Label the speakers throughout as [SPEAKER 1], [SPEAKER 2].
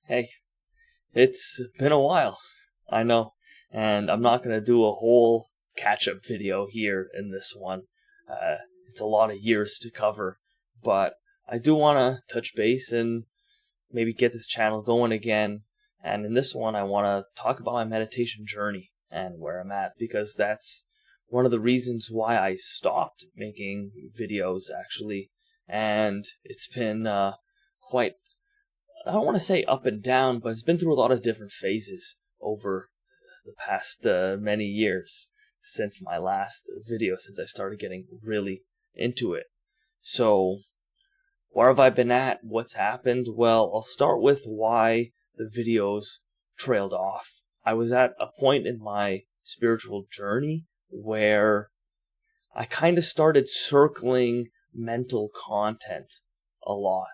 [SPEAKER 1] Hey, it's been a while, I know, and I'm not going to do a whole catch-up video here in this one. It's a lot of years to cover, but I do want to touch base and maybe get this channel going again. And in this one, I want to talk about my meditation journey and where I'm at, because that's one of the reasons why I stopped making videos, actually. And it's been quite, I don't want to say up and down, but it's been through a lot of different phases over the past many years since my last video, since I started getting really into it. So, where have I been at? What's happened? Well, I'll start with why the videos trailed off. I was at a point in my spiritual journey where I kind of started circling mental content a lot.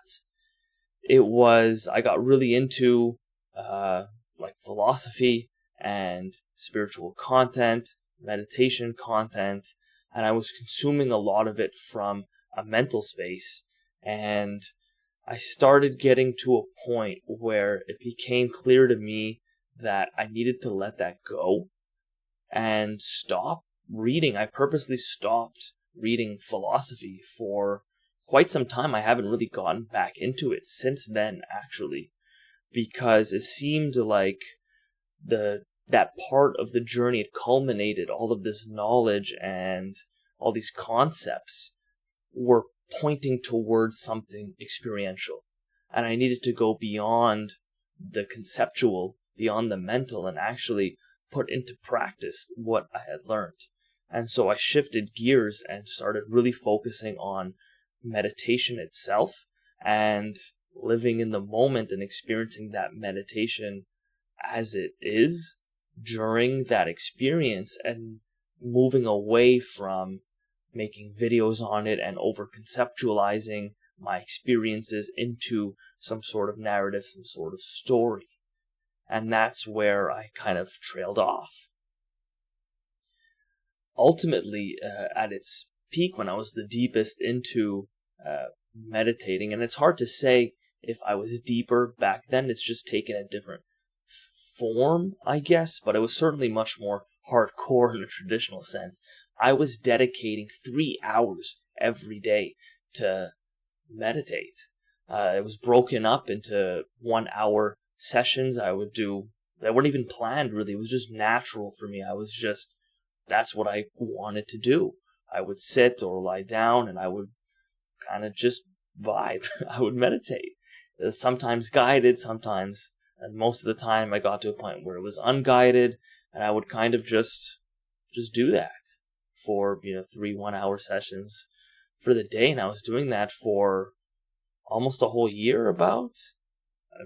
[SPEAKER 1] I got really into like philosophy and spiritual content, meditation content, and I was consuming a lot of it from a mental space. And I started getting to a point where it became clear to me that I needed to let that go and stop reading. I purposely stopped reading philosophy for quite some time. I haven't really gotten back into it since then, actually, because it seemed like that part of the journey had culminated. All of this knowledge and all these concepts were pointing towards something experiential, and I needed to go beyond the conceptual, beyond the mental, and actually put into practice what I had learned. And so I shifted gears and started really focusing on meditation itself and living in the moment and experiencing that meditation as it is during that experience, and moving away from making videos on it and over conceptualizing my experiences into some sort of narrative, some sort of story. And that's where I kind of trailed off. Ultimately, at its peak, when I was the deepest into meditating, and it's hard to say if I was deeper back then, it's just taken a different form, I guess, but it was certainly much more hardcore in a traditional sense. I was dedicating 3 hours every day to meditate. It was broken up into 1 hour sessions I would do that weren't even planned, really. It was just natural for me. That's what I wanted to do. I would sit or lie down and I would kind of just vibe. I would meditate. Sometimes guided, sometimes, and most of the time I got to a point where it was unguided, and I would kind of just do that for 3 1-hour sessions for the day. And I was doing that for almost a whole year. About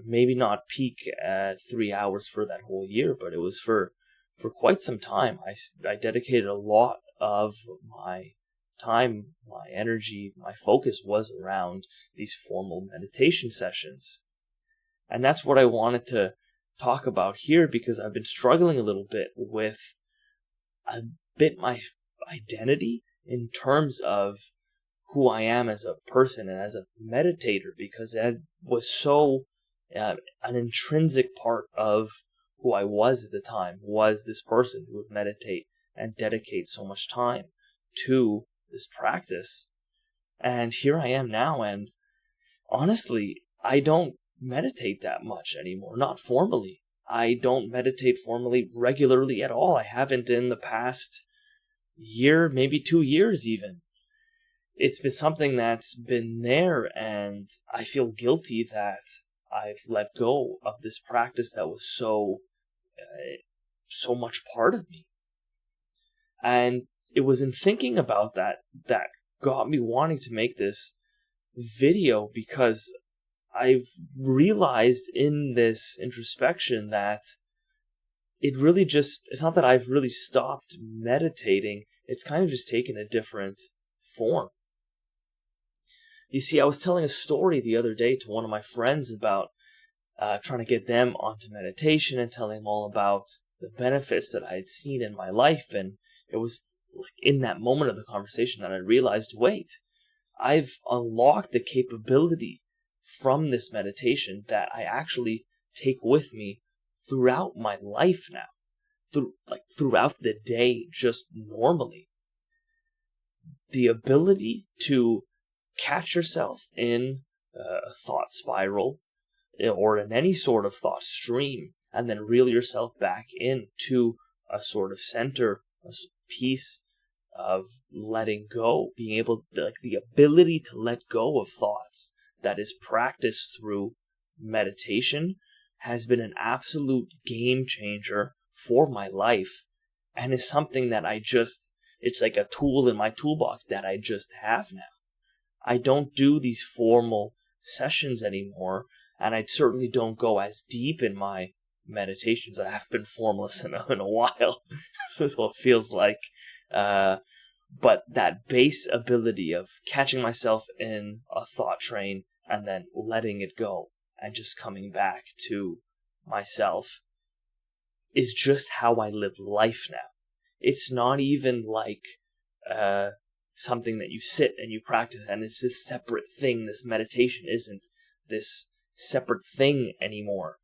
[SPEAKER 1] maybe not peak at 3 hours for that whole year, but it was for quite some time. I dedicated a lot of my time, my energy, my focus was around these formal meditation sessions. And that's what I wanted to talk about here, because I've been struggling a little bit with my identity in terms of who I am as a person and as a meditator, because that was so an intrinsic part of who I was at the time, was this person who would meditate and dedicate so much time to this practice. And here I am now, and honestly, I don't meditate that much anymore, not formally. I don't meditate formally regularly at all. I haven't in the past year, maybe 2 years even. It's been something that's been there, and I feel guilty that I've let go of this practice that was so much part of me. And it was in thinking about that got me wanting to make this video, because I've realized in this introspection that it's not that I've really stopped meditating, it's kind of just taken a different form. You see, I was telling a story the other day to one of my friends about trying to get them onto meditation and telling them all about the benefits that I had seen in my life. And it was like in that moment of the conversation that I realized, wait, I've unlocked the capability from this meditation that I actually take with me throughout my life now, throughout the day, just normally. The ability to catch yourself in a thought spiral or in any sort of thought stream, and then reel yourself back into a sort of center, a piece of letting go, being able to, like, the ability to let go of thoughts that is practiced through meditation has been an absolute game changer for my life, and is something that it's like a tool in my toolbox that I just have now. I don't do these formal sessions anymore, and I certainly don't go as deep in my meditations. I haven't been formless in a while, so this is what it feels like. But that base ability of catching myself in a thought train and then letting it go and just coming back to myself is just how I live life now. It's not even like something that you sit and you practice and it's this separate thing. This meditation isn't this separate thing anymore.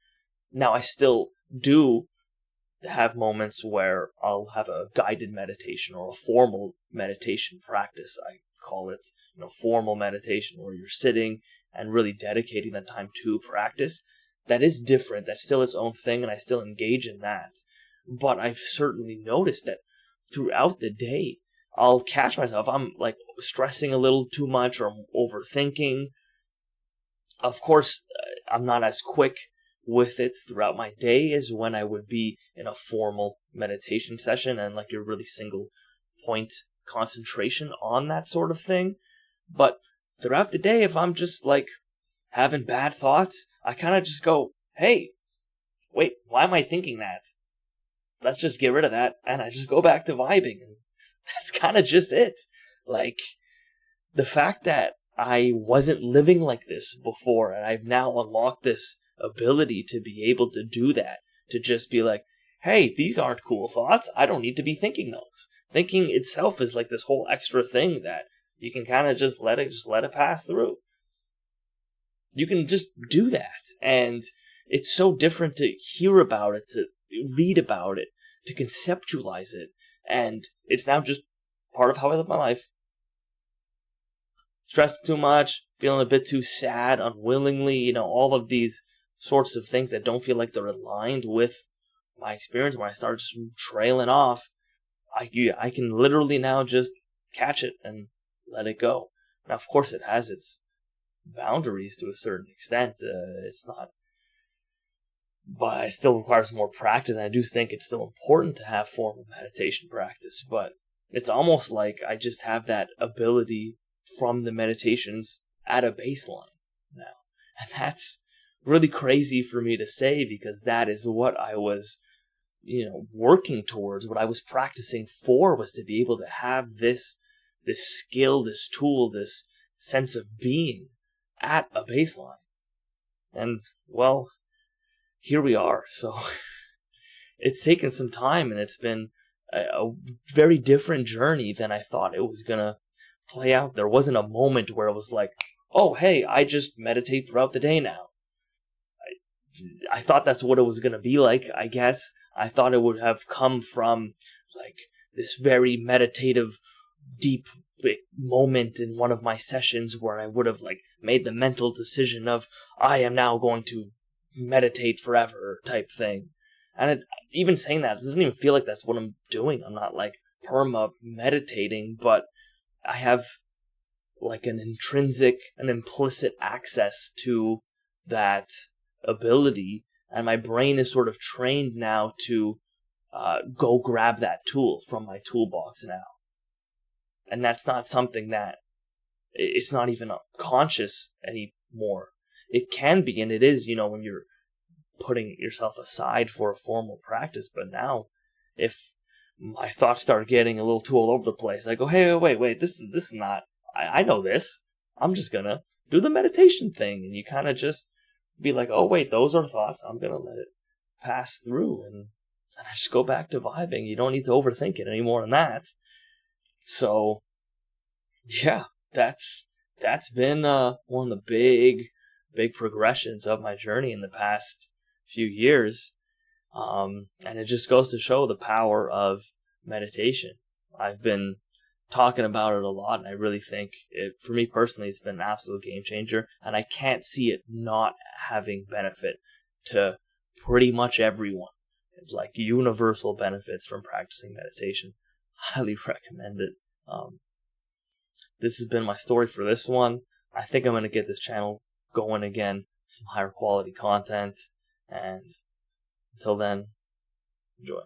[SPEAKER 1] Now, I still do have moments where I'll have a guided meditation or a formal meditation practice. I call it, formal meditation, where you're sitting and really dedicating the time to practice. That is different. That's still its own thing, and I still engage in that. But I've certainly noticed that throughout the day, I'll catch myself. I'm like stressing a little too much, or I'm overthinking. Of course, I'm not as quick with it throughout my day as when I would be in a formal meditation session and like your really single point concentration on that sort of thing. But throughout the day, if I'm just like having bad thoughts, I kind of just go, hey, wait, why am I thinking that? Let's just get rid of that. And I just go back to vibing. And that's kind of just it. Like, the fact that I wasn't living like this before, and I've now unlocked this ability to be able to do that, to just be like, hey, these aren't cool thoughts. I don't need to be thinking those. Thinking itself is like this whole extra thing that you can kind of just let it pass through. You can just do that. And it's so different to hear about it, to read about it, to conceptualize it. And it's now just part of how I live my life. Stressed too much, feeling a bit too sad, unwillingly, all of these sorts of things that don't feel like they're aligned with my experience. When I start just trailing off, I can literally now just catch it and let it go. Now, of course, it has its boundaries to a certain extent. It's not, but it still requires more practice. And I do think it's still important to have formal meditation practice, but it's almost like I just have that ability from the meditations at a baseline now. And that's really crazy for me to say, because that is what I was, working towards. What I was practicing for was to be able to have this skill, this tool, this sense of being at a baseline. And, well, here we are. So it's taken some time, and it's been a very different journey than I thought it was going to play out. There wasn't a moment where it was like, oh, hey, I just meditate throughout the day now. I thought that's what it was going to be like, I guess. I thought it would have come from like this very meditative, deep moment in one of my sessions where I would have like made the mental decision of, I am now going to meditate forever type thing. And even saying that, it doesn't even feel like that's what I'm doing. I'm not like perma meditating, but I have like an implicit access to that ability, and my brain is sort of trained now to go grab that tool from my toolbox now. And that's not something that, it's not even conscious anymore. It can be, and it is, when you're putting yourself aside for a formal practice. But now, if my thoughts start getting a little too all over the place, I go, hey, wait, this is not, I know this. I'm just going to do the meditation thing. And you kind of just be like, oh, wait, those are thoughts. I'm going to let it pass through. And I just go back to vibing. You don't need to overthink it any more than that. So, yeah, that's been one of the big progressions of my journey in the past few years. And it just goes to show the power of meditation. I've been talking about it a lot, and I really think for me personally, it's been an absolute game changer, and I can't see it not having benefit to pretty much everyone. It's like universal benefits from practicing meditation. Highly recommend it. This has been my story for this one. I think I'm going to get this channel going again, some higher quality content, and until then, enjoy.